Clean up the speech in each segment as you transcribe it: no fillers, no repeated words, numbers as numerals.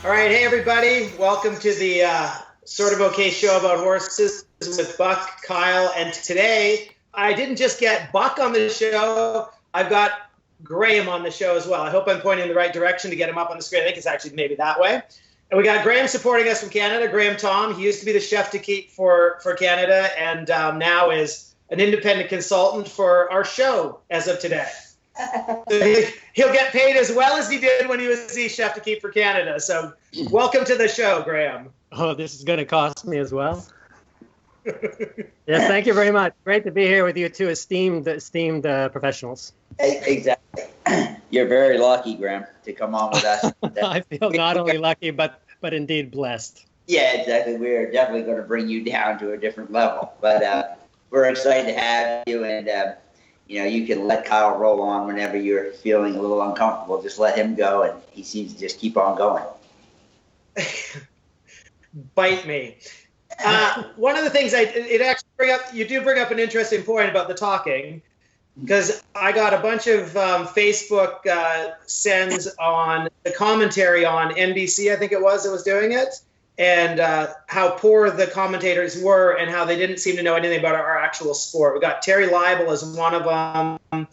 All right, hey everybody, welcome to the sort of okay show about horses with Buck, Kyle, and today I didn't just get Buck on the show, I've got Graeme on the show as well. I hope I'm pointing in the right direction to get him up on the screen. I think it's actually maybe that way. And we got Graeme supporting us from Canada, Graeme Tom. He used to be the chef to keep for Canada and now is an independent consultant for our show as of today. So he'll get paid as well as he did when he was the chef to keep for Canada. So welcome to the show, Graeme. Oh, this is going to cost me as well. Yes, thank you very much. Great to be here with you two esteemed professionals. Exactly. You're very lucky, Graeme, to come on with us. I feel not only lucky, but indeed blessed. Yeah, exactly. We're definitely going to bring you down to a different level. But we're excited to have you, and you can let Kyle roll on whenever you're feeling a little uncomfortable. Just let him go, and he seems to just keep on going. Bite me. One of the things you do bring up an interesting point about the talking, because I got a bunch of Facebook sends on the commentary on NBC, I think it was, that was doing it, and how poor the commentators were and how they didn't seem to know anything about our actual sport. We got Terry Leibel as one of them.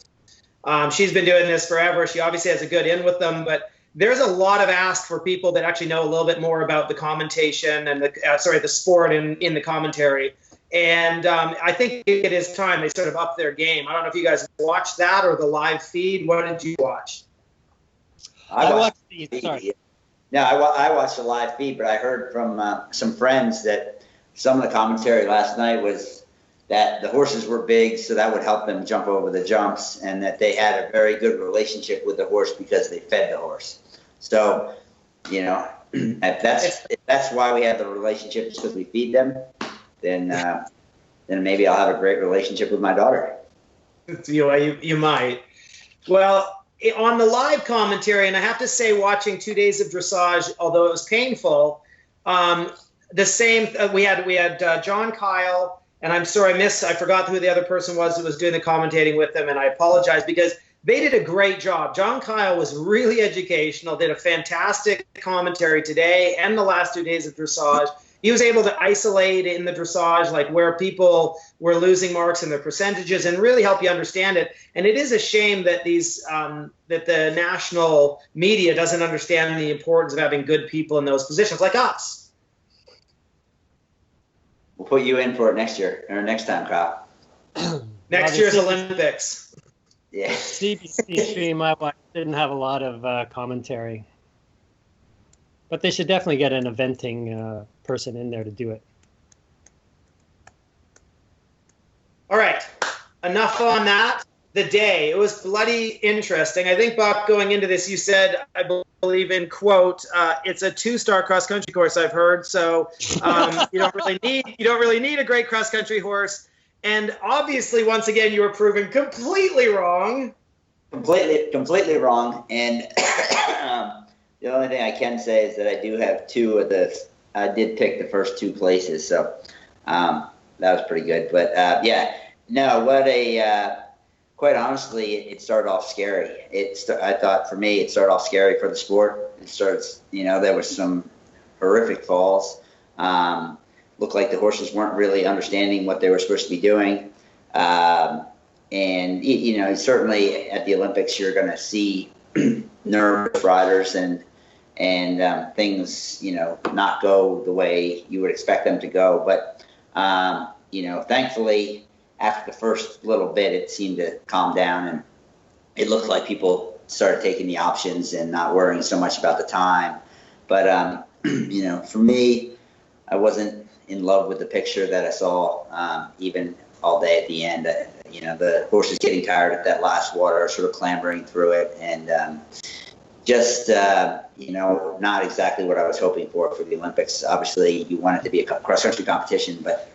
She's been doing this forever. She obviously has a good in with them, but there's a lot of ask for people that actually know a little bit more about the commentation and the sport in the commentary. And I think it is time they sort of up their game. I don't know if you guys watched that or the live feed. What did you watch? I watched the live feed, but I heard from some friends that some of the commentary last night was that the horses were big, so that would help them jump over the jumps, and that they had a very good relationship with the horse because they fed the horse. So, if that's why we have the relationship, just because we feed them, then maybe I'll have a great relationship with my daughter. You might. Well, on the live commentary, and I have to say, watching 2 days of dressage, although it was painful, we had John Kyle, and I'm sorry I forgot who the other person was who was doing the commentating with them, and I apologize because they did a great job. John Kyle was really educational, did a fantastic commentary today and the last 2 days of dressage. He was able to isolate in the dressage, like where people were losing marks and their percentages, and really help you understand it. And it is a shame that that the national media doesn't understand the importance of having good people in those positions, like us. We'll put you in for it next year, or next time, Kyle. Next year's Olympics. Yeah. CBC stream I watched didn't have a lot of commentary. But they should definitely get an eventing person in there to do it. All right, enough on that. The day, it was bloody interesting. I think, Buck, going into this, you said, I believe in quote, it's a 2-star cross-country course, I've heard. So you don't really need a great cross-country horse. And obviously, once again, you were proven completely wrong. Completely wrong. And the only thing I can say is that I do have I did pick the first 2 places, so that was pretty good. But quite honestly, it started off scary. I thought for me, it started off scary for the sport. There was some horrific falls. Looked like the horses weren't really understanding what they were supposed to be doing. And certainly at the Olympics, you're going to see nervous riders and things, not go the way you would expect them to go. But, thankfully, after the first little bit, it seemed to calm down, and it looked like people started taking the options and not worrying so much about the time. But, for me, I wasn't in love with the picture that I saw, even all day at the end. The horses getting tired at that last water, sort of clambering through it, and not exactly what I was hoping for the Olympics. Obviously, you want it to be a cross-country competition, but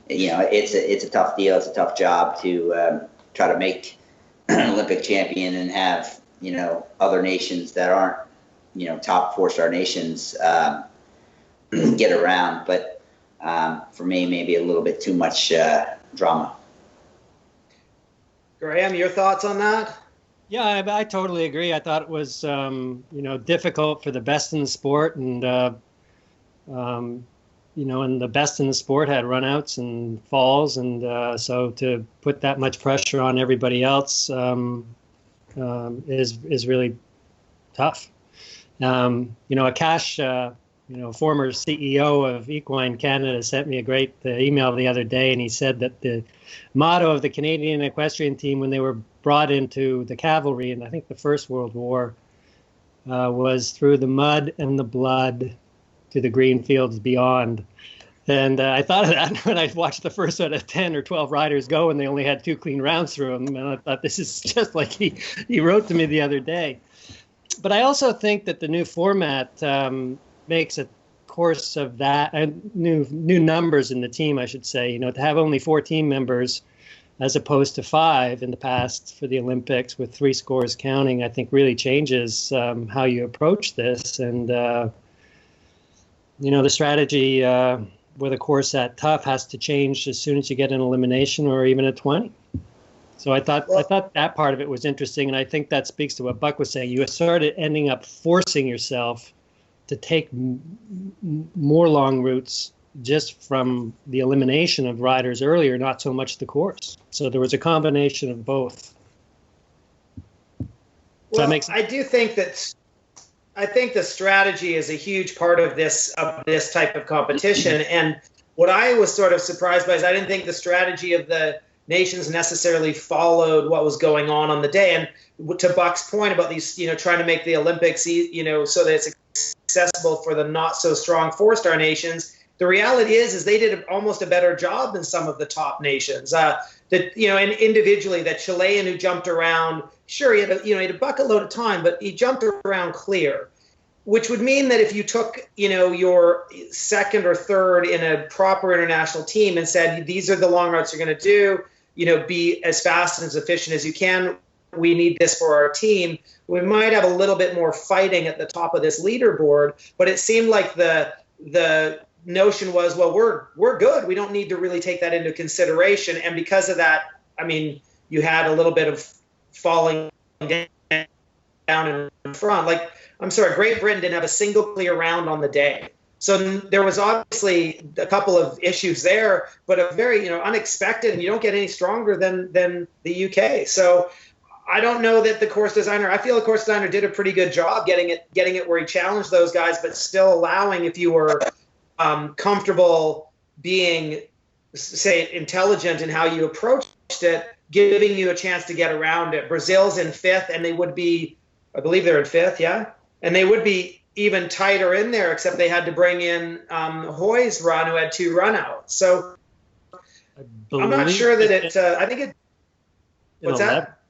it's a tough deal. It's a tough job to try to make an Olympic champion and have other nations that aren't top 4-star nations get around. But for me, maybe a little bit too much drama. Graeme, your thoughts on that? Yeah, I totally agree. I thought it was, difficult for the best in the sport, and and the best in the sport had runouts and falls, and so to put that much pressure on everybody else is really tough. Akash, former CEO of Equine Canada, sent me a great email the other day, and he said that the motto of the Canadian equestrian team when they were brought into the cavalry in, I think, the First World War, was through the mud and the blood to the green fields beyond. And I thought of that when I watched the first out of 10 or 12 riders go, and they only had 2 clean rounds through them. And I thought, this is just like he wrote to me the other day. But I also think that the new format makes a course of that, new numbers in the team, I should say, to have only 4 team members as opposed to 5 in the past for the Olympics with 3 scores counting, I think really changes how you approach this. And, the strategy with a course that tough has to change as soon as you get an elimination or even a 20. So I thought that part of it was interesting, and I think that speaks to what Buck was saying. You started ending up forcing yourself to take more long routes just from the elimination of riders earlier, not so much the course. So there was a combination of both. Well, I think the strategy is a huge part of this type of competition. And what I was sort of surprised by is I didn't think the strategy of the nations necessarily followed what was going on the day. And to Buck's point about these, trying to make the Olympics, so that it's accessible for the not so strong 4-star nations, the reality is they did almost a better job than some of the top nations. And individually, that Chilean who jumped around, sure, he had a bucket load of time, but he jumped around clear, which would mean that if you took, your second or third in a proper international team and said, these are the long routes you're going to do, be as fast and as efficient as you can, we need this for our team, we might have a little bit more fighting at the top of this leaderboard. But it seemed like the notion was, well, we're good. We don't need to really take that into consideration. And because of that, I mean, you had a little bit of falling down in front. Like, I'm sorry, Great Britain didn't have a single clear round on the day. So there was obviously a couple of issues there, but a very, unexpected, and you don't get any stronger than the UK. So I don't know that the course designer, I feel the course designer did a pretty good job getting it where he challenged those guys, but still allowing, if you were comfortable being, say, intelligent in how you approached it, giving you a chance to get around it. Brazil's in 5th, and they would be, I believe they're in 5th, yeah? And they would be even tighter in there, except they had to bring in Hoy's run, who had 2 runouts. So I'm not sure that I think it, what's that?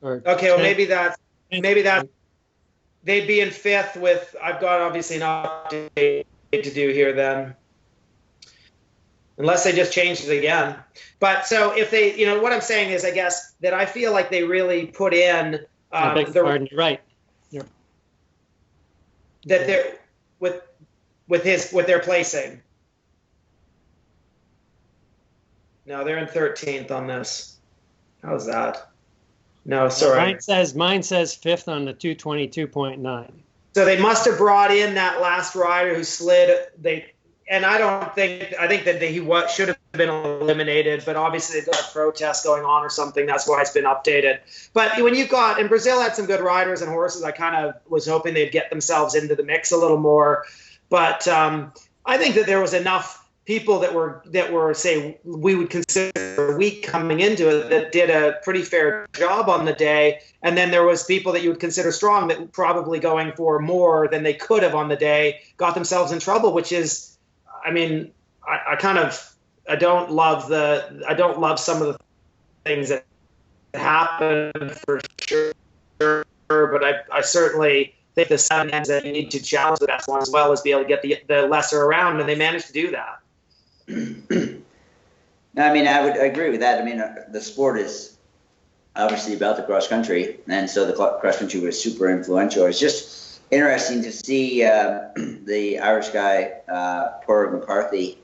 Okay, well, maybe that's, they'd be in 5th with, I've got obviously an update to do here then, unless they just changed it again. But so if they, what I'm saying is, I guess that I feel like they really put in you're right. That they're with their placing. No, they're in 13th on this. How's that? No, sorry. Mine says 5th on the 222.9. So they must have brought in that last rider who slid. I think that he should have been eliminated, but obviously they've got a protest going on or something. That's why it's been updated. But when you've got, and Brazil had some good riders and horses, I kind of was hoping they'd get themselves into the mix a little more. But I think that there was enough people that were say we would consider weak coming into it that did a pretty fair job on the day, and then there was people that you would consider strong that probably going for more than they could have on the day got themselves in trouble, which is, I mean, I don't love some of the things that happen for sure, but I certainly think the 7 ends that you need to challenge the best one as well as be able to get the lesser around, and they managed to do that. No, I mean, I would agree with that. I mean, the sport is obviously about the cross country, and so the cross country was super influential. It's just interesting to see the Irish guy, Porter McCarthy,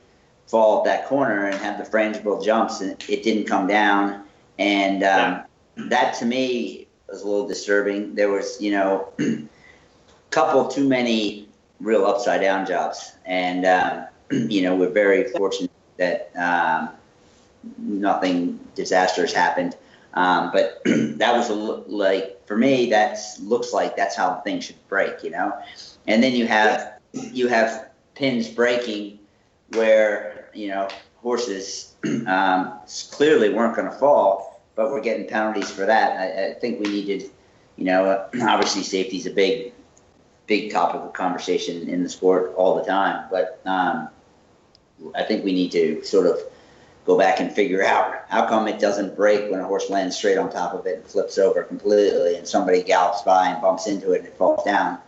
fall at that corner and have the frangible jumps, and it didn't come down. And that to me was a little disturbing. There was, couple too many real upside down jobs, and we're very fortunate that nothing disastrous happened. But that was like, for me, looks like that's how things should break, And then you have pins breaking where horses clearly weren't going to fall, but we're getting penalties for that. I think we needed, obviously safety is a big topic of conversation in the sport all the time, but I think we need to sort of go back and figure out how come it doesn't break when a horse lands straight on top of it and flips over completely and somebody gallops by and bumps into it and it falls down.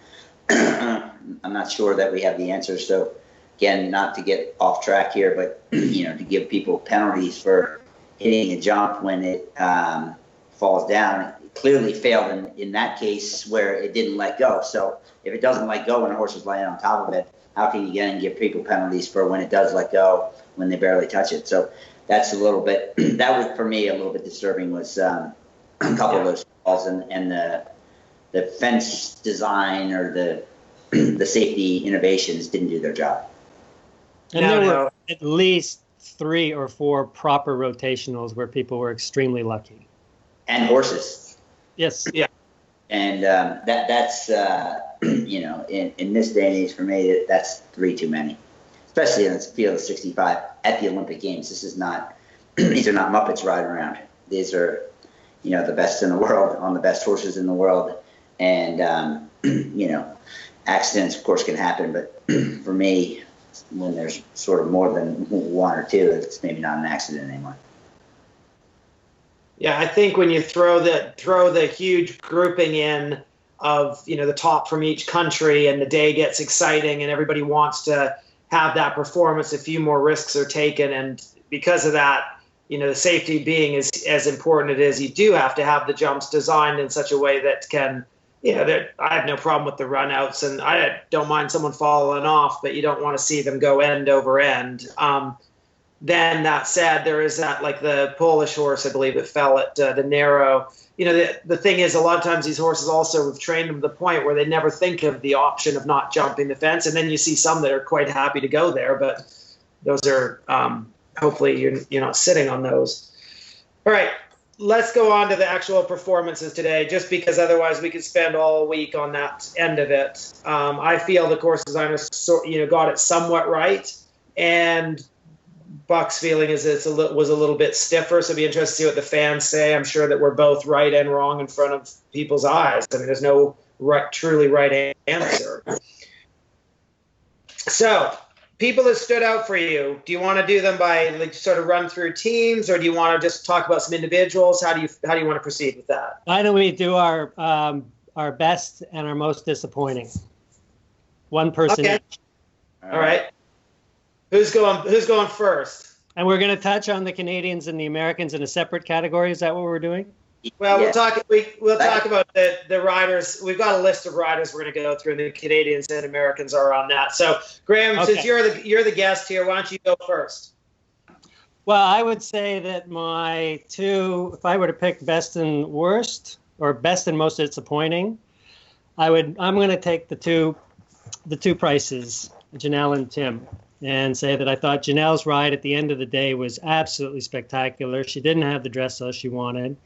I'm not sure that we have the answers. So again, not to get off track here, but to give people penalties for hitting a jump when it falls down. It clearly failed in that case where it didn't let go. So if it doesn't let go when a horse is laying on top of it, how can you again give people penalties for when it does let go when they barely touch it? So that's a little bit, that was for me a little bit disturbing, was a couple of those calls, and the fence design or the safety innovations didn't do their job. And there were at least 3 or 4 proper rotationals where people were extremely lucky. And horses. Yes. Yeah. And that's in this day and age, for me, that's 3 too many, especially in the field of 65 at the Olympic Games. This is not; these are not Muppets riding around. These are, the best in the world on the best horses in the world, and accidents, of course, can happen. But for me, when there's sort of more than 1 or 2, it's maybe not an accident anymore. Yeah, I think when you throw the huge grouping in of the top from each country, and the day gets exciting and everybody wants to have that performance, a few more risks are taken, and because of that, the safety being as important it is, you do have to have the jumps designed in such a way that can, I have no problem with the run outs, and I don't mind someone falling off, but you don't want to see them go end over end. Then that said, there is that, like the Polish horse, I believe it fell at the narrow. The thing is, a lot of times these horses also have trained them to the point where they never think of the option of not jumping the fence. And then you see some that are quite happy to go there, but those are, hopefully you're not sitting on those. All right, let's go on to the actual performances today, just because otherwise we could spend all week on that end of it. I feel the course designers, got it somewhat right. And Buck's feeling is was a little bit stiffer, so it'd be interesting to see what the fans say. I'm sure that we're both right and wrong in front of people's eyes. I mean, there's no truly right answer. So, people that stood out for you, do you want to do them by sort of run through teams, or do you want to just talk about some individuals? How do you want to proceed with that? Why don't we do our best and our most disappointing? One person each. All right. Who's going first? And we're going to touch on the Canadians and the Americans in a separate category. Is that what we're doing? Well, we'll talk about the riders. We've got a list of riders we're going to go through, and the Canadians and Americans are on that. So, Graeme, since you're the guest here, why don't you go first? Well, I would say that my 2, if I were to pick best and worst, or best and most disappointing, I'm going to take the two prices, Janelle and Tim, and say that I thought Janelle's ride at the end of the day was absolutely spectacular. She didn't have the dressage she wanted.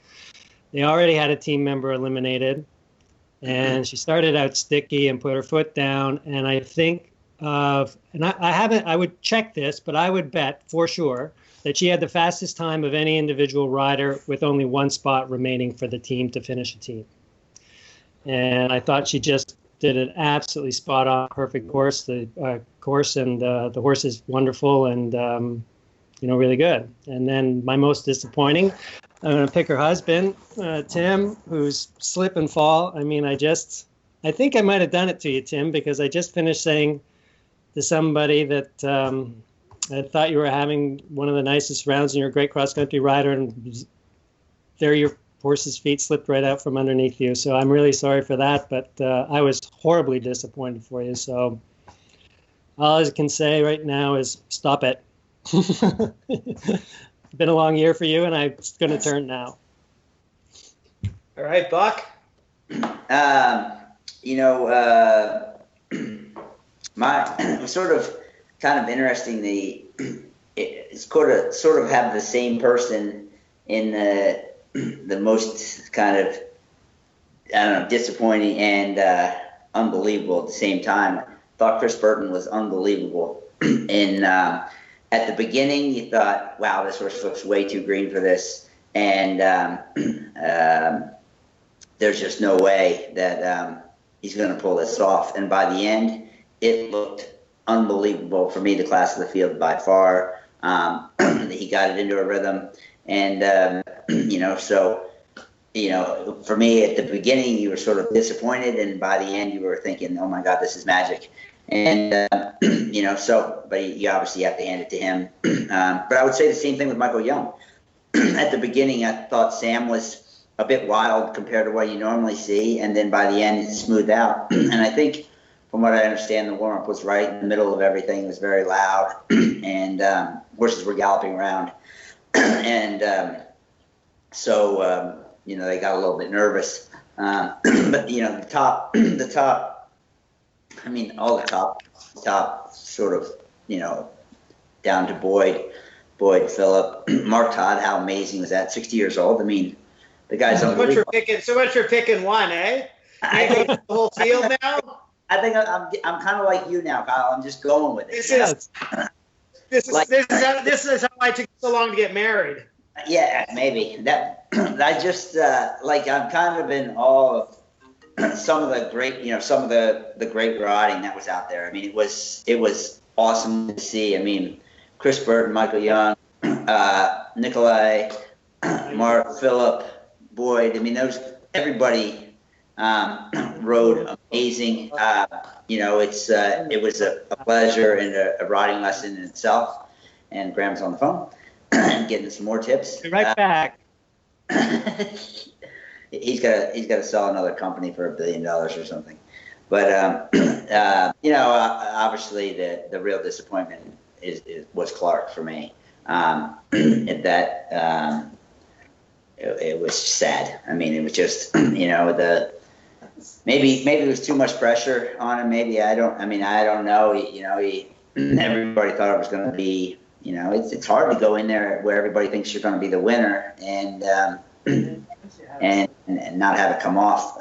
They already had a team member eliminated, and she started out sticky and put her foot down. And I think I would check this, but I would bet for sure that she had the fastest time of any individual rider with only 1 spot remaining for the team to finish a team. And I thought she just did an absolutely spot-on, perfect course. The course and the horse is wonderful and really good. And then my most disappointing, I'm going to pick her husband, Tim, who's slip and fall. I mean, I think I might have done it to you, Tim, because I just finished saying to somebody that I thought you were having one of the nicest rounds and you're a great cross-country rider, and there your horse's feet slipped right out from underneath you. So I'm really sorry for that, but I was horribly disappointed for you. So all I can say right now is stop it. It's been a long year for you, and it's going to turn now. All right, Buck. You know, it was sort of kind of interesting. It's sort of have the same person in the most kind of, I don't know, disappointing and unbelievable at the same time. I thought Chris Burton was unbelievable. And at the beginning, you thought, wow, this horse looks way too green for this. And there's just no way that he's going to pull this off. And by the end, it looked unbelievable. For me, the class of the field by far. He got it into a rhythm. And, you know, so, you know, for me at the beginning, you were sort of disappointed. And by the end, you were thinking, oh, my God, this is magic. And, you know, so, but you obviously have to hand it to him. But I would say the same thing with Michael Young. At the beginning, I thought Sam was a bit wild compared to what you normally see. And then by the end, it smoothed out. And I think, from what I understand, the warm-up was right in the middle of everything. It was very loud. And horses were galloping around. And so, you know, they got a little bit nervous. But, you know, the top, I mean, all the top sort of, you know, down to Boyd, Phillip, Mark Todd, how amazing was that? 60 years old. I mean, the guy's unbelievable. So much for picking one, eh? I think the whole field now. I think I'm kind of like you now, Kyle. I'm just going with it. This is how I took so long to get married. Yeah, maybe that. I just like I'm kind of in awe of some of the great, you know, some of the great riding that was out there. I mean, it was awesome to see. I mean, Chris Burton, Michael Young, Nikolai, Mark, Phillip, Boyd. I mean, everybody rode amazing. You know, it was a pleasure and a riding lesson in itself. And Graham's on the phone, getting some more tips. Be right back. He's got to sell another company for $1 billion or something. But you know, obviously the real disappointment was Clark for me. It was sad. I mean, it was just, you know, maybe it was too much pressure on him. Maybe I don't know. You know, everybody thought it was going to be. You know, it's hard to go in there where everybody thinks you're going to be the winner and not have it come off.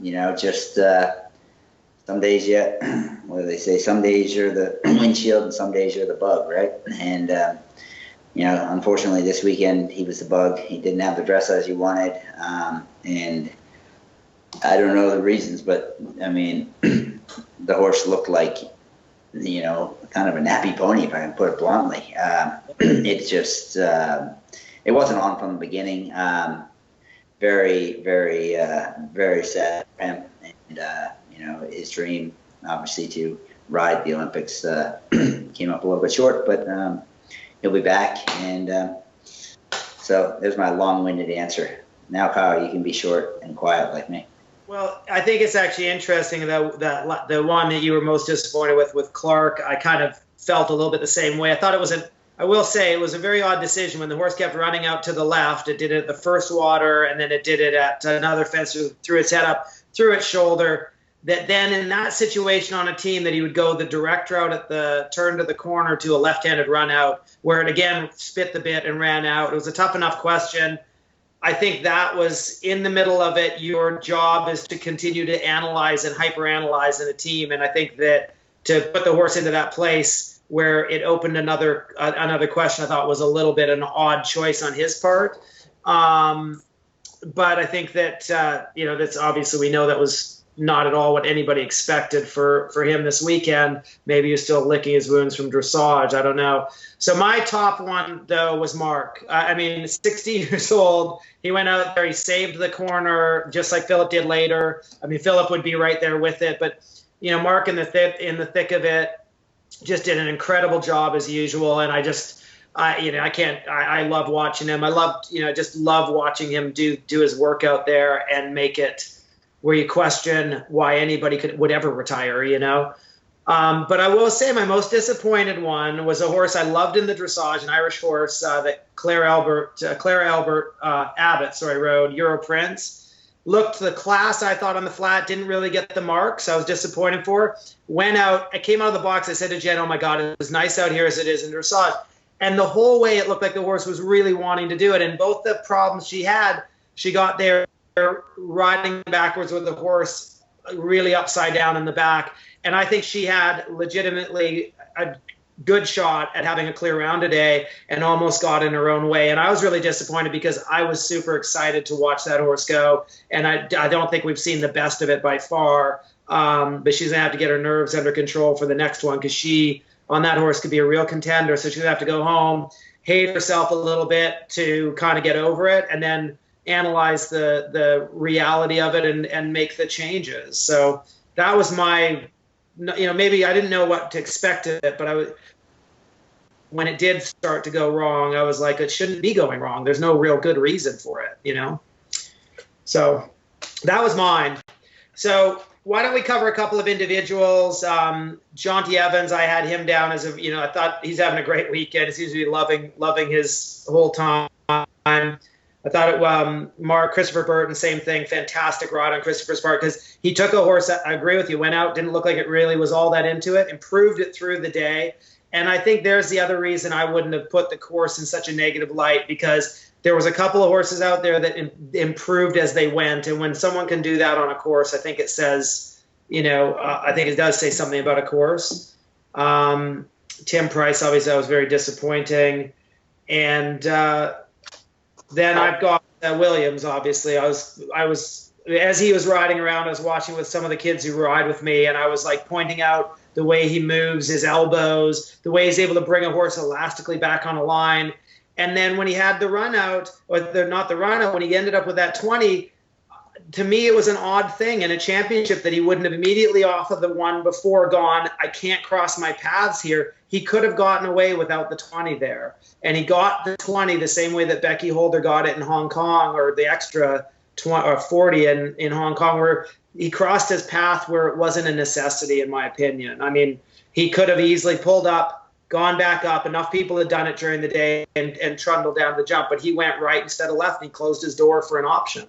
You know, just some days what do they say? Some days you're the windshield and some days you're the bug, right? And you know, unfortunately this weekend he was the bug. He didn't have the dress as he wanted, and I don't know the reasons, but I mean, the horse looked like, you know, kind of a nappy pony, if I can put it bluntly. It just, it wasn't on from the beginning. Very, very, very sad for him. And, you know, his dream, obviously, to ride the Olympics came up a little bit short, but he'll be back. And so there's my long-winded answer. Now, Kyle, you can be short and quiet like me. Well, I think it's actually interesting that the one that you were most disappointed with Clark, I kind of felt a little bit the same way. I thought I will say it was a very odd decision when the horse kept running out to the left. It did it at the first water, and then it did it at another fence, threw its head up, threw its shoulder. That then in that situation on a team that he would go the direct route at the turn to the corner to a left-handed run out, where it again spit the bit and ran out. It was a tough enough question. I think that was in the middle of it. Your job is to continue to analyze and hyperanalyze in a team. And I think that to put the horse into that place where it opened another question, I thought was a little bit an odd choice on his part. But I think that, you know, that's obviously we know that was not at all what anybody expected for him this weekend. Maybe he's still licking his wounds from dressage. I don't know. So my top one, though, was Mark. I mean, 60 years old. He went out there. He saved the corner just like Phillip did later. I mean, Phillip would be right there with it. But, you know, Mark in the thick of it just did an incredible job as usual. And I love watching him. Just love watching him do his work out there and make it where you question why anybody would ever retire, you know. But I will say my most disappointed one was a horse I loved in the dressage, an Irish horse that Claire Abbott rode, Euro Prince. looked the class, I thought, on the flat, didn't really get the marks. I was disappointed for her. Went out, I came out of the box, I said to Jen, oh my God, it was nice out here as it is in dressage. And the whole way it looked like the horse was really wanting to do it. And both the problems she had, she got there riding backwards with the horse really upside down in the back. And I think she had legitimately a good shot at having a clear round today and almost got in her own way. And I was really disappointed because I was super excited to watch that horse go. And I don't think we've seen the best of it by far. But she's going to have to get her nerves under control for the next one, because she, on that horse, could be a real contender. So she's going to have to go home, hate herself a little bit to kind of get over it, and then analyze the reality of it and make the changes. So that was my, maybe I didn't know what to expect of it, but when it did start to go wrong, I was like, it shouldn't be going wrong. There's no real good reason for it, So that was mine. So why don't we cover a couple of individuals? Jonty Evans, I had him down as I thought he's having a great weekend. He seems to be loving his whole time. I thought Christopher Burton, same thing, fantastic ride on Christopher's part, because he took a horse that, I agree with you, went out, didn't look like it really was all that into it, improved it through the day. And I think there's the other reason I wouldn't have put the course in such a negative light, because there was a couple of horses out there that improved as they went. And when someone can do that on a course, I think it says, I think it does say something about a course. Tim Price, obviously, that was very disappointing. And then I've got Williams, obviously. I was as he was riding around, I was watching with some of the kids who ride with me, and I was like pointing out the way he moves, his elbows, the way he's able to bring a horse elastically back on a line. And then when he had the run out, when he ended up with that 20, to me it was an odd thing in a championship that he wouldn't have immediately off of the one before gone, I can't cross my paths here. He could have gotten away without the 20 there. And he got the 20 the same way that Becky Holder got it in Hong Kong, or the extra 20 or 40 in Hong Kong, where he crossed his path where it wasn't a necessity, in my opinion. I mean, he could have easily pulled up, gone back up. Enough people had done it during the day and trundled down the jump, but he went right instead of left, and he closed his door for an option.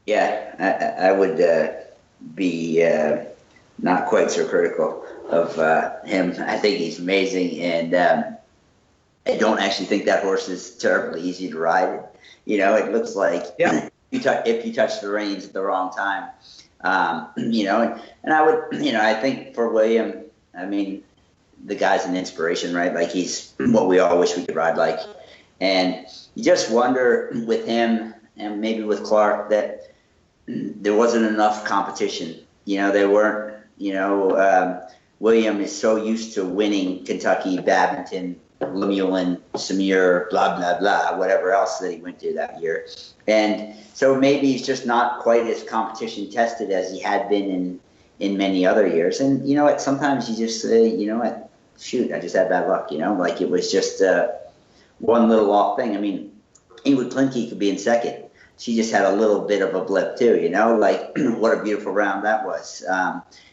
Yeah, I would be not quite so critical of him. I think he's amazing, and I don't actually think that horse is terribly easy to ride. It looks like if you touch the reins at the wrong time, and I would, I think for William, I mean, the guy's an inspiration, right? Like, he's what we all wish we could ride like. And you just wonder with him, and maybe with Clark, that there wasn't enough competition. They weren't, William is so used to winning Kentucky, Badminton, Lemuelin, Samir, blah, blah, blah, whatever else that he went to that year. And so maybe he's just not quite as competition tested as he had been in many other years. And you know what, sometimes you just say, shoot, I just had bad luck, like it was just one little off thing. I mean, Ingrid Klinke could be in second. She just had a little bit of a blip too, like what a beautiful round that was.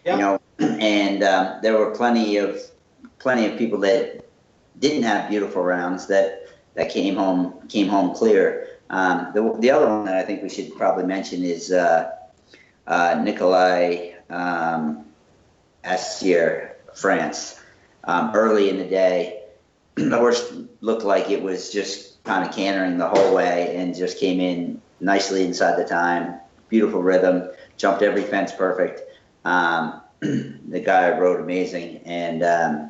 And there were plenty of people that didn't have beautiful rounds that came home clear. The other one that I think we should probably mention is Nicolai Astier, France. Early in the day, the horse looked like it was just kind of cantering the whole way and just came in nicely inside the time. Beautiful rhythm, jumped every fence perfect. The guy rode amazing, and I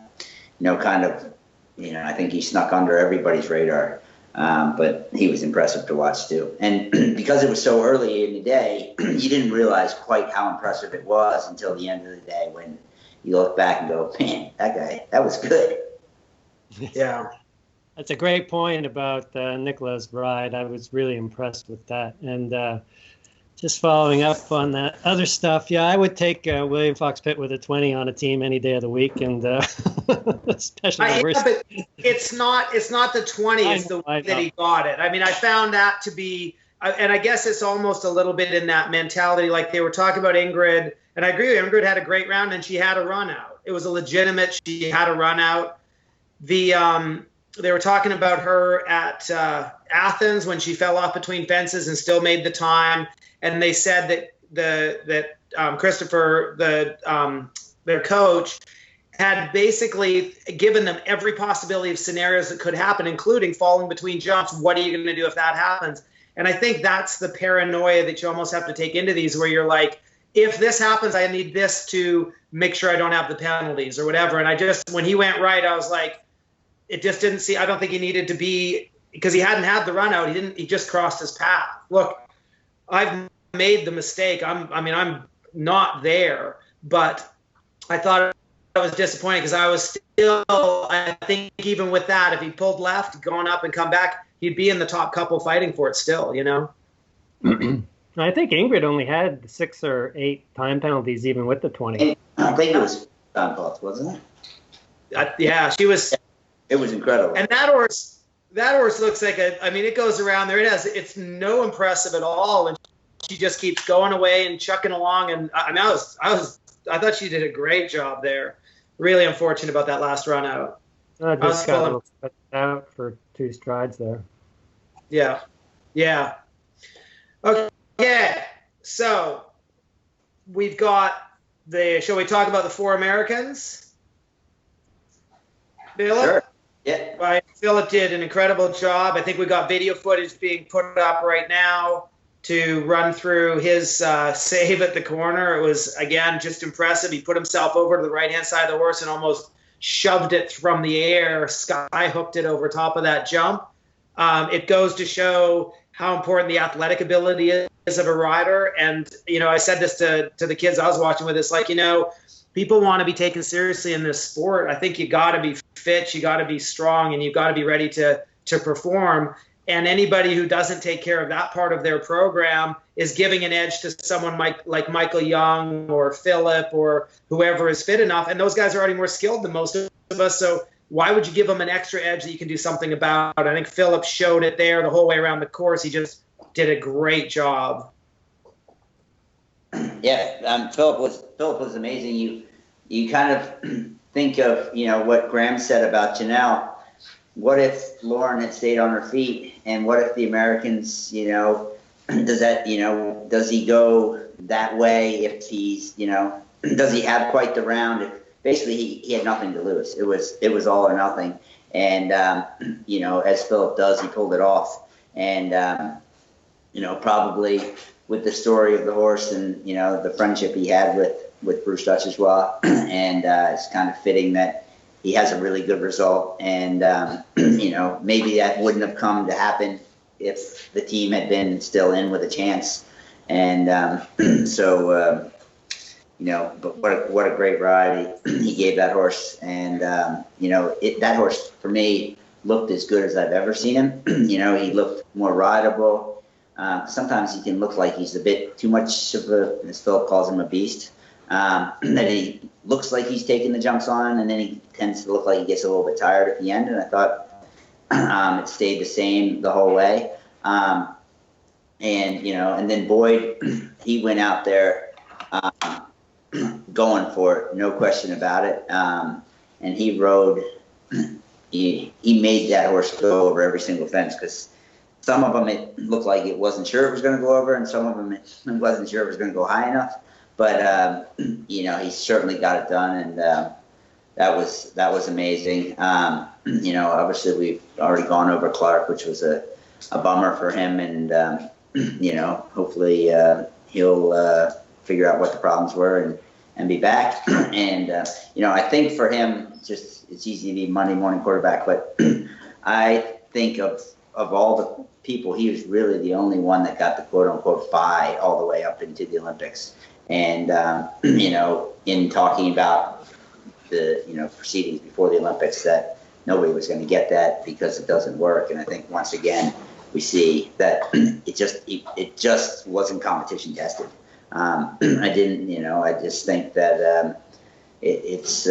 think he snuck under everybody's radar. But he was impressive to watch too. And because it was so early in the day, you didn't realize quite how impressive it was until the end of the day, when you look back and go, man, that was good. Yeah. That's a great point about Nicola's ride. I was really impressed with that. And just following up on that other stuff, I would take William Fox Pitt with a 20 on a team any day of the week, and especially but it's not the 20, it's the way that he got it. I mean, I found that to be, and I guess it's almost a little bit in that mentality, like they were talking about Ingrid, and I agree with you, Ingrid had a great round and she had a run out. It was a legitimate, she had a run out. they were talking about her at Athens when she fell off between fences and still made the time. And they said that Christopher, their coach, had basically given them every possibility of scenarios that could happen, including falling between jumps. What are you going to do if that happens? And I think that's the paranoia that you almost have to take into these, where you're like, if this happens, I need this to make sure I don't have the penalties or whatever. And when he went right, I was like, it just didn't I don't think he needed to be, because he hadn't had the run out. He just crossed his path. Look, I've made the mistake. I'm not there, but I thought I was disappointed because I was still, I think even with that, if he pulled left, gone up and come back, he'd be in the top couple fighting for it still, you know? I think Ingrid only had 6 or 8 time penalties even with the 20. I think it was on both, wasn't it? Yeah, she was. It was incredible. And that horse looks like it goes around there. It's no impressive at all. And she just keeps going away and chucking along. And I thought she did a great job there. Really unfortunate about that last run out. Just got a little stretched out for 2 strides there. Yeah. Yeah. Okay. So we've got shall we talk about the 4 Americans? Philip? Sure. Yeah. Philip did an incredible job. I think we got video footage being put up right now to run through his save at the corner. It was, again, just impressive. He put himself over to the right-hand side of the horse and almost shoved it from the air, sky hooked it over top of that jump. It goes to show how important the athletic ability is of a rider. And, I said this to the kids I was watching with. It's like, people want to be taken seriously in this sport. I think you got to be fit, you got to be strong, and you got to be ready to perform. And anybody who doesn't take care of that part of their program is giving an edge to someone like Michael Young or Philip or whoever is fit enough. And those guys are already more skilled than most of us. So why would you give them an extra edge that you can do something about? I think Philip showed it there the whole way around the course. He just did a great job. Yeah, Philip was amazing. You kind of think of what Graeme said about Janelle. What if Lauren had stayed on her feet, and what if the Americans, does he go that way if he's, does he have quite the round? Basically, he had nothing to lose. It was all or nothing, and as Philip does, he pulled it off, and probably with the story of the horse and the friendship he had with Bruce Dutch as well, and it's kind of fitting that he has a really good result, and maybe that wouldn't have come to happen if the team had been still in with a chance, and but what a great ride he gave that horse, and that horse for me looked as good as I've ever seen him. He looked more rideable. Sometimes he can look like he's a bit too much of as Philip calls him, a beast. That he looks like he's taking the jumps on, and then he tends to look like he gets a little bit tired at the end. And I thought it stayed the same the whole way. And then Boyd, he went out there going for it, no question about it. And he rode. He made that horse go over every single fence, because some of them it looked like it wasn't sure it was going to go over, and some of them it wasn't sure it was going to go high enough. But he certainly got it done, and that was amazing. Obviously we've already gone over Clark, which was a bummer for him, and hopefully he'll figure out what the problems were and be back. And I think for him, it's easy to be Monday morning quarterback, but I think of all the people, he was really the only one that got the quote unquote bye all the way up into the Olympics. And, in talking about the, proceedings before the Olympics, that nobody was going to get that because it doesn't work. And I think once again, we see that it just wasn't competition tested. I just think that it's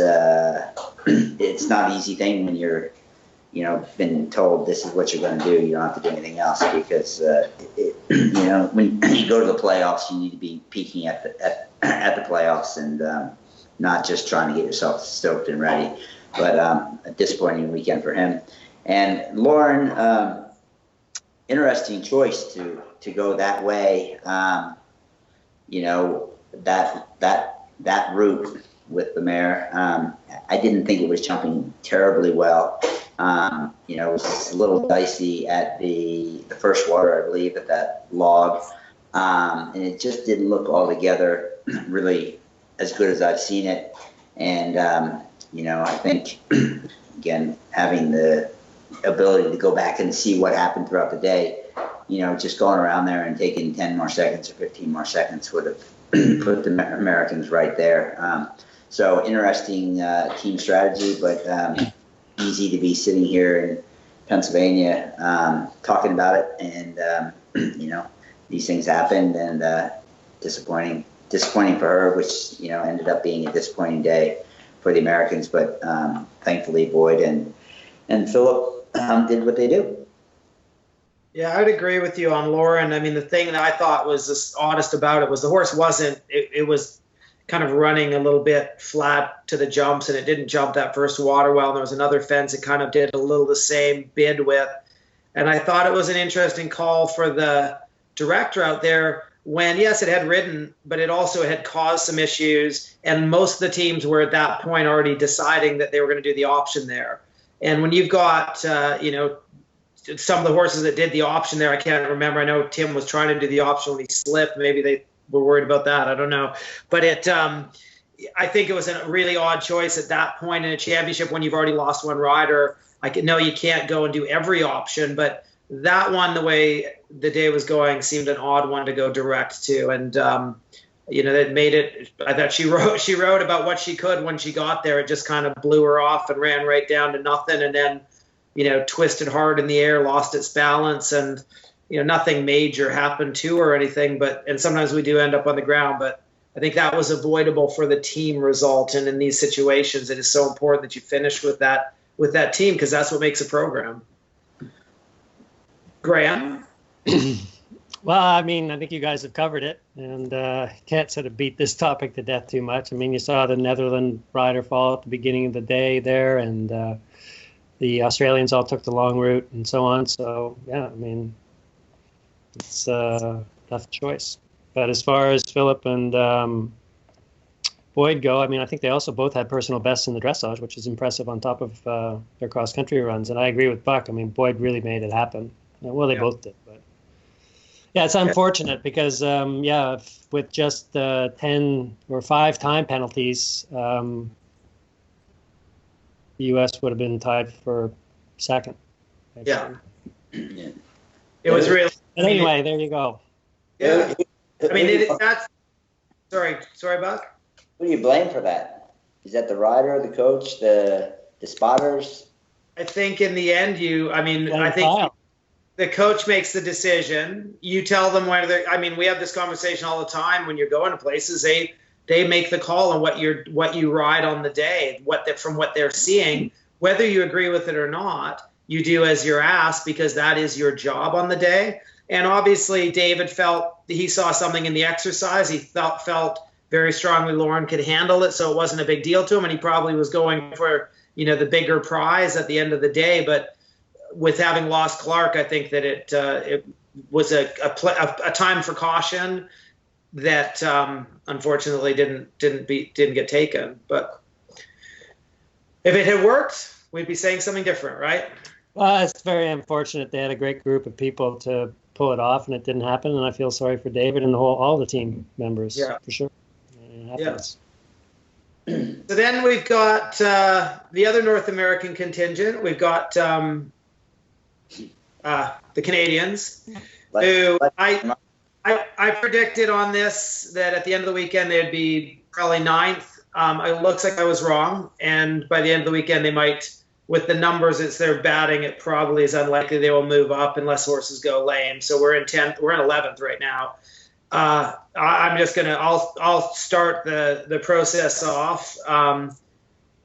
not an easy thing when you're, been told this is what you're going to do. You don't have to do anything else, because when you go to the playoffs, you need to be peaking at the playoffs, and not just trying to get yourself stoked and ready. But a disappointing weekend for him. And Lauren, interesting choice to go that way. You know, that route with the mare. I didn't think it was jumping terribly well. You know, it was a little dicey at the first water, I believe, at that log. And it just didn't look altogether really as good as I've seen it. And, you know, I think, again, having the ability to go back and see what happened throughout the day, you know, just going around there and taking 10 more seconds or 15 more seconds would have put the Americans right there. So interesting team strategy, but easy to be sitting here in Pennsylvania talking about it. And, you know, these things happened, and disappointing for her, which, you know, ended up being a disappointing day for the Americans. But thankfully, Boyd and Philip did what they do. Yeah, I'd agree with you on Lauren. I mean, the thing that I thought was the oddest about it was the horse wasn't, it was kind of running a little bit flat to the jumps, and it didn't jump that first water well. And there was another fence it kind of did a little the same bid with. And I thought it was an interesting call for the director out there when, yes, it had ridden, but it also had caused some issues. And most of the teams were at that point already deciding that they were going to do the option there. And when you've got, you know, some of the horses that did the option there, I can't remember. I know Tim was trying to do the option when he slipped. Maybe they were worried about that. I don't know. But I think it was a really odd choice at that point in a championship when you've already lost one rider. I know you can't go and do every option, but that one, the way the day was going, seemed an odd one to go direct to. And, you know, that made it, I thought she wrote about what she could when she got there. It just kind of blew her off and ran right down to nothing. And then, you know, twisted hard in the air, lost its balance, and, you know, nothing major happened to her or anything. And sometimes we do end up on the ground, but I think that was avoidable for the team result. And in these situations, it is so important that you finish with that team, because that's what makes a program. Graeme? Well, I mean, I think you guys have covered it, and can't sort of beat this topic to death too much. I mean, you saw the Netherlands rider fall at the beginning of the day there, and the Australians all took the long route and so on. So, yeah, I mean, it's a tough choice. But as far as Philip and Boyd go, I mean, I think they also both had personal bests in the dressage, which is impressive on top of their cross-country runs. And I agree with Buck. I mean, Boyd really made it happen. Well, they both did. But yeah, it's unfortunate because, with just 10 or 5 time penalties, the U.S. would have been tied for second. Yeah. It was really. But anyway, there you go. Yeah. I mean, that's. Sorry, Buck. Who do you blame for that? Is that the rider, the coach, the spotters? I think in the end, I think the coach makes the decision. You tell them we have this conversation all the time when you're going to places. They make the call on what you ride on the day, from what they're seeing, whether you agree with it or not. You do as you're asked, because that is your job on the day. And obviously, David felt he saw something in the exercise. He felt very strongly Lauren could handle it, so it wasn't a big deal to him, and he probably was going for, you know, the bigger prize at the end of the day. But with having lost Clark, I think that it was a time for caution that unfortunately didn't get taken. But if it had worked, we'd be saying something different, right? Well, it's very unfortunate. They had a great group of people to pull it off, and it didn't happen. And I feel sorry for David and all the team members, for sure. It happens. So then we've got the other North American contingent. We've got the Canadians, who I predicted on this that at the end of the weekend they'd be probably 9th. It looks like I was wrong, and by the end of the weekend they might, with the numbers it's their batting, it probably is unlikely they will move up unless horses go lame. So we're in 10th, we're in 11th right now. I'm just I'll start the process off.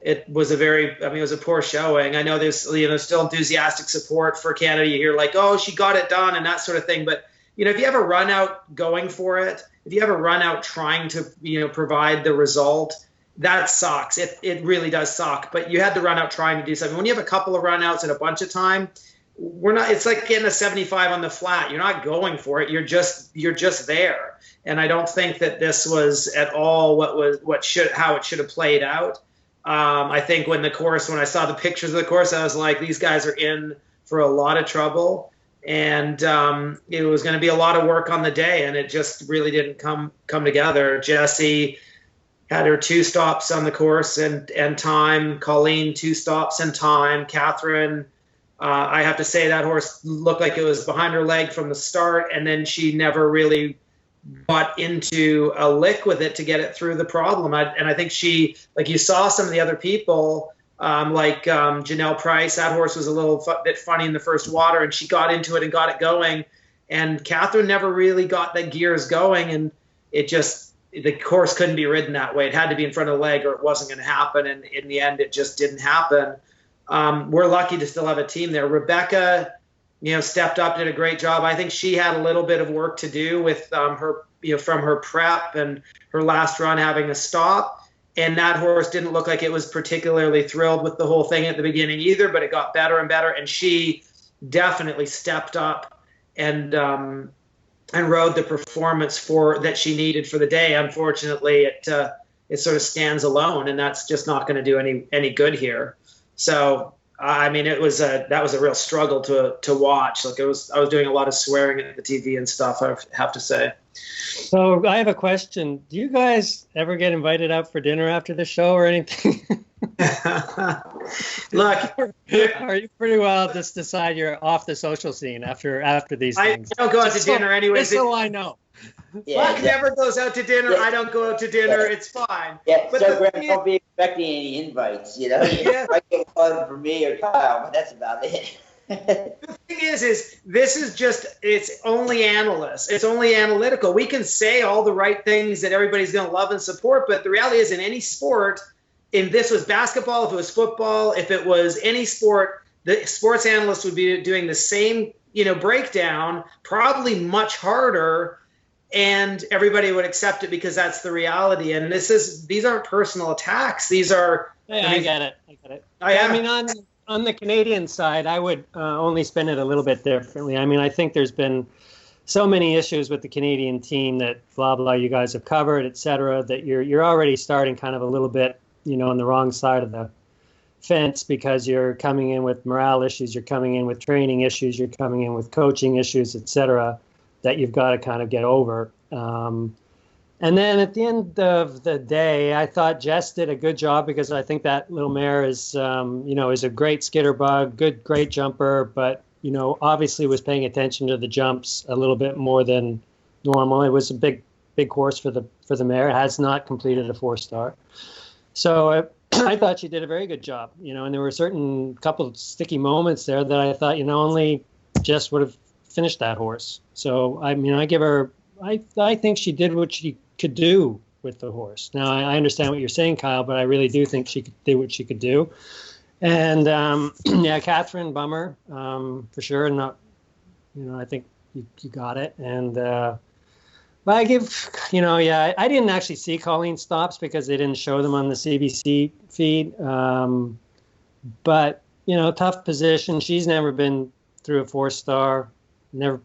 It was it was a poor showing. I know there's still enthusiastic support for Canada. You hear like, oh, she got it done and that sort of thing, but if you have a run out going for it, if you have a run out trying to, provide the result, that sucks. It really does suck. But you had to run out trying to do something. When you have a couple of run outs and a bunch of time, it's like getting a 75 on the flat. You're not going for it. You're just there. And I don't think that this was at all how it should have played out. I think when I saw the pictures of the course, I was like, these guys are in for a lot of trouble. And it was going to be a lot of work on the day, and it just really didn't come together. Jessie had her 2 stops on the course and time. Colleen 2 stops and time. Catherine, I have to say that horse looked like it was behind her leg from the start, and then she never really got into a lick with it to get it through the problem. And I think she, like you saw some of the other people, like Janelle Price, that horse was a little bit funny in the first water, and she got into it and got it going. And Catherine never really got the gears going, and the course couldn't be ridden that way. It had to be in front of the leg or it wasn't going to happen. And in the end, it just didn't happen. We're lucky to still have a team there. Rebecca, stepped up, did a great job. I think she had a little bit of work to do with her, from her prep and her last run having a stop. And that horse didn't look like it was particularly thrilled with the whole thing at the beginning either, but it got better and better. And she definitely stepped up and rode the performance that she needed for the day. Unfortunately, it sort of stands alone, and that's just not going to do any good here. So, I mean, that was a real struggle to watch. Like I was doing a lot of swearing at the TV and stuff, I have to say. So I have a question. Do you guys ever get invited out for dinner after the show or anything? Look, are you pretty well just decide you're off the social scene after these things? I don't go out to dinner anyways. Just so I know. Buck never goes out to dinner. Yeah. I don't go out to dinner. Yeah. It's fine. Yeah, but so Graeme, don't be expecting any invites, Yeah. You might get one from me or Kyle, but that's about it. The thing is this is just, it's only analysts. It's only analytical. We can say all the right things that everybody's going to love and support, but the reality is in any sport, if this was basketball, if it was football, if it was any sport, the sports analyst would be doing the same, breakdown, probably much harder, and everybody would accept it because that's the reality. And these aren't personal attacks. These are. Yeah, I get it. I mean, on the Canadian side, I would only spin it a little bit differently. I mean, I think there's been so many issues with the Canadian team that blah blah you guys have covered, et cetera, that you're already starting kind of a little bit, on the wrong side of the fence, because you're coming in with morale issues, you're coming in with training issues, you're coming in with coaching issues, et cetera, that you've got to kind of get over. And then at the end of the day, I thought Jess did a good job, because I think that little mare is, is a great skitterbug, great jumper, but, obviously was paying attention to the jumps a little bit more than normal. It was a big course for the mare. It has not completed a 4-star. So I thought she did a very good job, and there were certain couple of sticky moments there that I thought, only Jess would have finished that horse. So, I mean, I think she did what she could do with the horse. Now, I understand what you're saying, Kyle, but I really do think she did what she could do. And, Catherine, bummer, for sure. Not, I think you got it. And, but I give, I didn't actually see Colleen's stops because they didn't show them on the CBC feed. But, tough position. She's never been through a 4-star. Never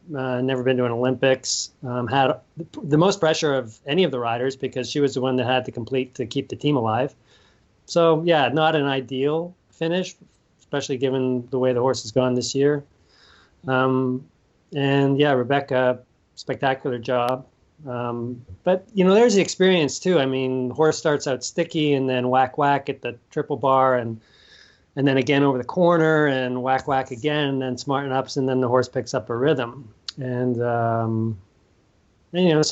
been to an Olympics. Had the most pressure of any of the riders because she was the one that had to complete to keep the team alive. So, not an ideal finish, especially given the way the horse has gone this year. Rebecca, spectacular job. But, there's the experience, too. I mean, horse starts out sticky and then whack at the triple bar and then again over the corner and whack again, and then smarten ups, and then the horse picks up a rhythm. And so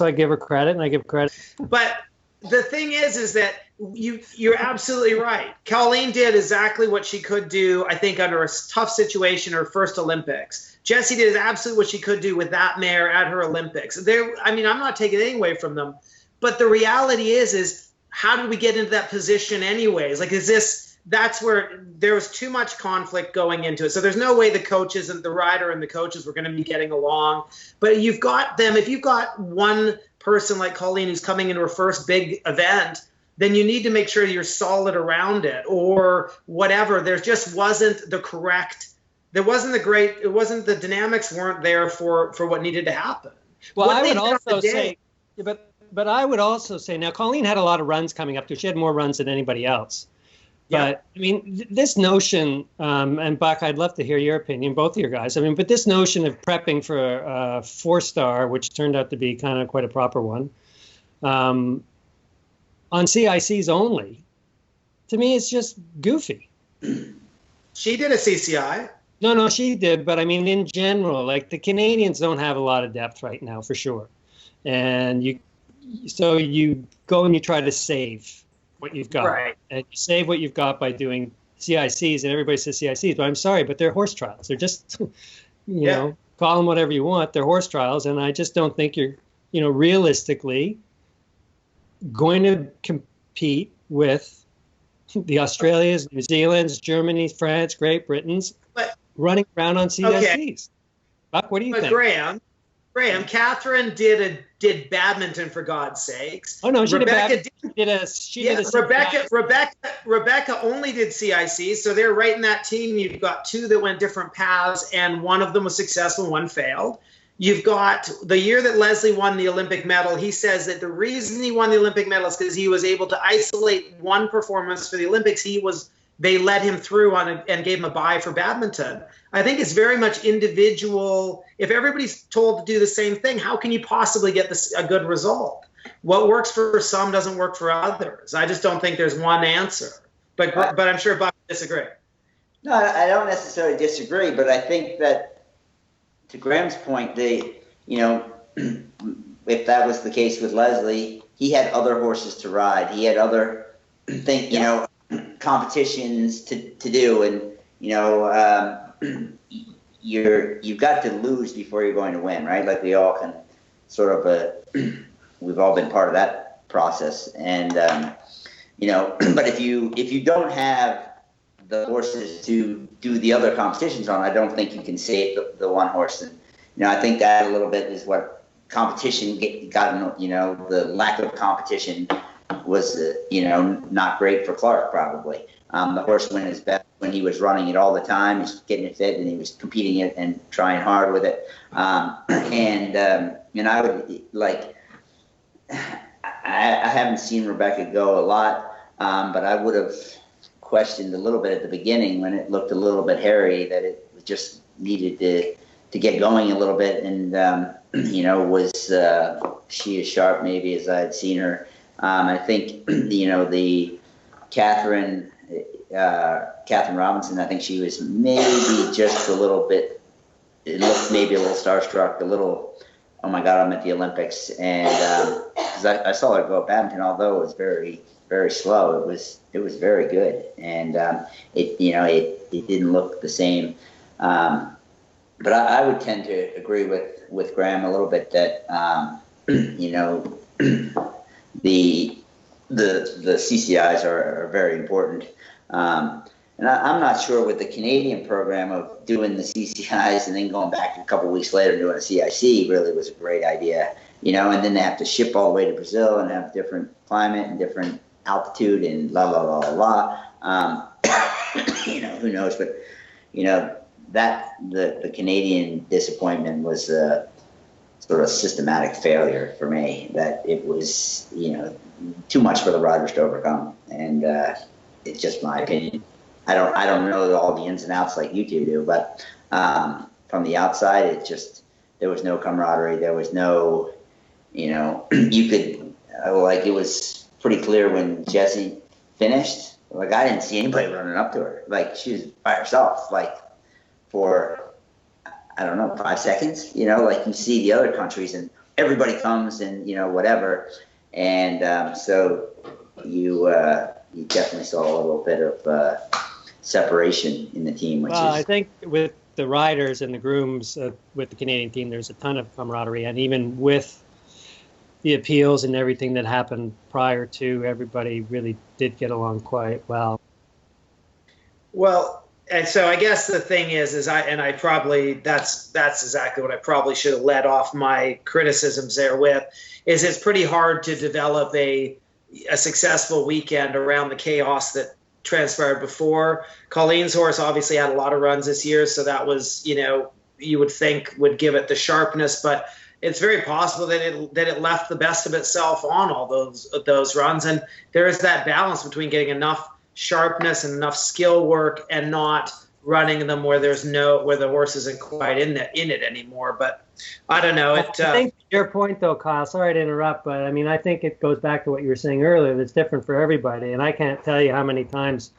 I give her credit, and I give credit. But the thing is that you're absolutely right. Colleen did exactly what she could do, I think, under a tough situation, her first Olympics. Jessie did absolutely what she could do with that mare at her Olympics. I'm not taking anything away from them, but the reality is how did we get into that position anyways? Like, that's where there was too much conflict going into it. So there's no way the coaches and the rider and the coaches were going to be getting along. But you've got them. If you've got one person like Colleen who's coming into her first big event, then you need to make sure you're solid around it or whatever. There just wasn't the correct, there wasn't the great, it wasn't, the dynamics weren't there for what needed to happen. Well, I would also say, but I would also say, now Colleen had a lot of runs coming up to her. She had more runs than anybody else. But I mean, this notion, and Buck, I'd love to hear your opinion, both of you guys. I mean, but this notion of prepping for a 4-star, which turned out to be kind of quite a proper one, on CICs only, to me, it's just goofy. She did a CCI. No, she did. But I mean, in general, like the Canadians don't have a lot of depth right now, for sure. And you go and you try to save what you've got. Right. And you save what you've got by doing CICs, and everybody says CICs, but I'm sorry, but they're horse trials. They're just, you know, call them whatever you want. They're horse trials, and I just don't think you're, realistically going to compete with the Australias, New Zealands, Germany, France, Great Britain's running around on CICs. Okay. Buck, what do you think? Graeme, Catherine did badminton, for God's sakes. Oh no, she Rebecca did a Rebecca only did CIC, so they're right in that team. You've got two that went different paths, and one of them was successful, one failed. You've got the year that Leslie won the Olympic medal. He says that the reason he won the Olympic medal is because he was able to isolate one performance for the Olympics. They let him through and gave him a bye for badminton. I think it's very much individual. If everybody's told to do the same thing, how can you possibly get a good result? What works for some doesn't work for others. I just don't think there's one answer. But I'm sure Buck would disagree. No, I don't necessarily disagree, but I think that, to Graeme's point, if that was the case with Leslie, he had other horses to ride. He had other competitions to do, and you've got to lose before you're going to win, right? Like we all can sort of we've all been part of that process, and but if you don't have the horses to do the other competitions on, I don't think you can save the one horse. And I think that a little bit is what competition got. The lack of competition was not great for Clark, probably. The horse went his best when he was running it all the time, he's getting it fit, and he was competing it and trying hard with it. I would I haven't seen Rebecca go a lot, but I would have questioned a little bit at the beginning when it looked a little bit hairy, that it just needed to get going a little bit. And was she as sharp maybe as I had seen her? I think the Catherine Robinson, I think she was maybe just a little bit, it looked maybe a little starstruck, a little, oh my God, I'm at the Olympics. And because I saw her go at badminton, although it was very, very slow, it was very good. And it didn't look the same. But I would tend to agree with Graeme a little bit that the CCIs are very important. And I'm not sure with the Canadian program of doing the CCIs and then going back a couple of weeks later and doing a CIC really was a great idea, and then they have to ship all the way to Brazil and have different climate and different altitude and la la la la. Who knows? But that the Canadian disappointment was a sort of systematic failure for me. That it was too much for the riders to overcome, and it's just my opinion. I don't know all the ins and outs like you two do, but from the outside, there was no camaraderie. There was no, you could it was pretty clear when Jessie finished. Like I didn't see anybody running up to her. Like she was by herself. Like for 5 seconds. Like you see the other countries and everybody comes and whatever. And so you definitely saw a little bit of separation in the team. I think with the riders and the grooms with the Canadian team, there's a ton of camaraderie, and even with the appeals and everything that happened prior to, everybody really did get along quite well. Well, and so I guess the thing is that's exactly what I probably should have led off my criticisms there with, is it's pretty hard to develop a a successful weekend around the chaos that transpired before. Colleen's horse obviously had a lot of runs this year, so that was, you would think would give it the sharpness, but it's very possible that it left the best of itself on all those runs. And there is that balance between getting enough sharpness and enough skill work and not running them where the horse isn't quite in it anymore. But I don't know. I think your point though, Kyle, sorry to interrupt, but I mean, I think it goes back to what you were saying earlier. It's different for everybody. And I can't tell you how many times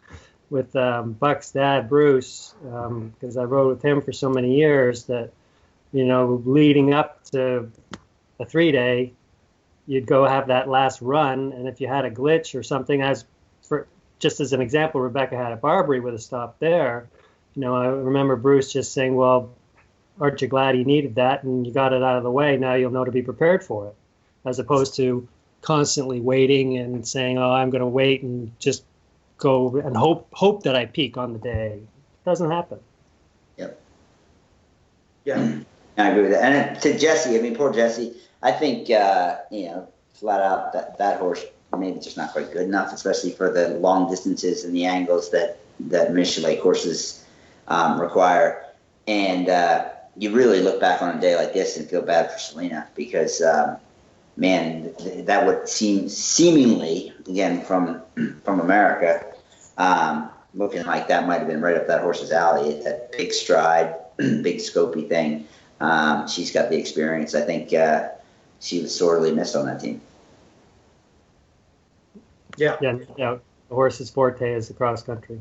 with Buck's dad, Bruce, because I rode with him for so many years, that, leading up to a 3-day, you'd go have that last run. And if you had a glitch or something, just as an example, Rebecca had at Barbary with a stop there. I remember Bruce just saying, well, aren't you glad he needed that and you got it out of the way? Now you'll know to be prepared for it, as opposed to constantly waiting and saying, oh, I'm going to wait and just go and hope that I peak on the day. It doesn't happen. Yep. Yeah. I agree with that. And to Jesse, poor Jesse, I think, flat out that horse maybe just not quite good enough, especially for the long distances and the angles that Mission Lake horses require. And you really look back on a day like this and feel bad for Selena, because, man, that would seemingly, again, from America, looking like that might have been right up that horse's alley. That big stride, big scopy thing. She's got the experience. I think she was sorely missed on that team. Yeah. The horse's forte is the cross country.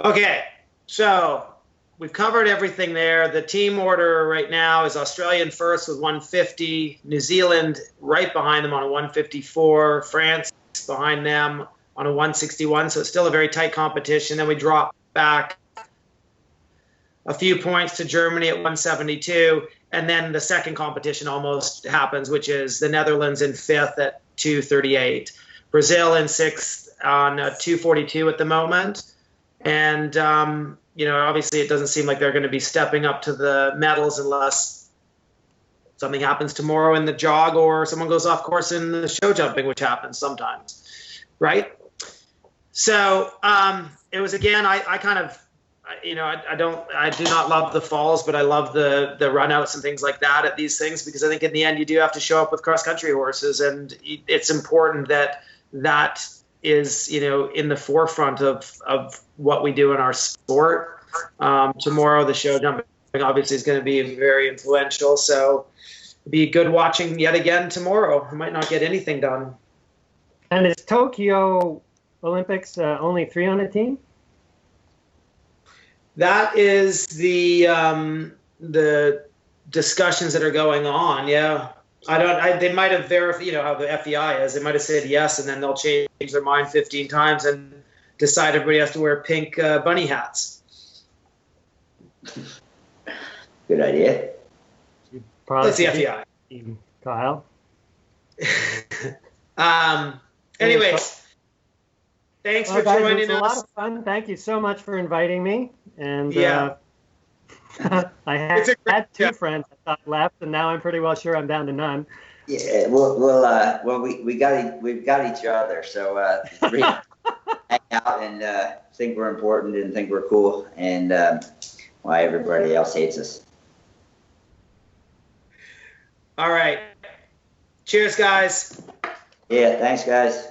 Okay, so we've covered everything there. The team order right now is Australian first with 150, New Zealand right behind them on a 154, France behind them on a 161. So it's still a very tight competition. Then we drop back a few points to Germany at 172. And then the second competition almost happens, which is the Netherlands in fifth at 238. Brazil in sixth on 242 at the moment. And, obviously it doesn't seem like they're going to be stepping up to the medals unless something happens tomorrow in the jog or someone goes off course in the show jumping, which happens sometimes, right? So it was, again, I do not love the falls, but I love the runouts and things like that at these things, because I think in the end you do have to show up with cross-country horses, and it's important that is, in the forefront of what we do in our sport. Tomorrow, the show jumping obviously is going to be very influential. So it'll be good watching yet again tomorrow. I might not get anything done. And is Tokyo Olympics only 3 on a team? That is the discussions that are going on. Yeah. They might have verified, how the FEI is. They might have said yes, and then they'll change their mind 15 times and decide everybody has to wear pink bunny hats. Good idea. That's the FEI. Kyle. Anyways, thanks for joining us. It was a lot of fun. Thank you so much for inviting me. And yeah. I had 2 friends I thought left, and now I'm pretty well sure I'm down to none. Yeah, we've got each other, so we hang out and think we're important and think we're cool, and why everybody else hates us. All right. Cheers, guys. Yeah, thanks, guys.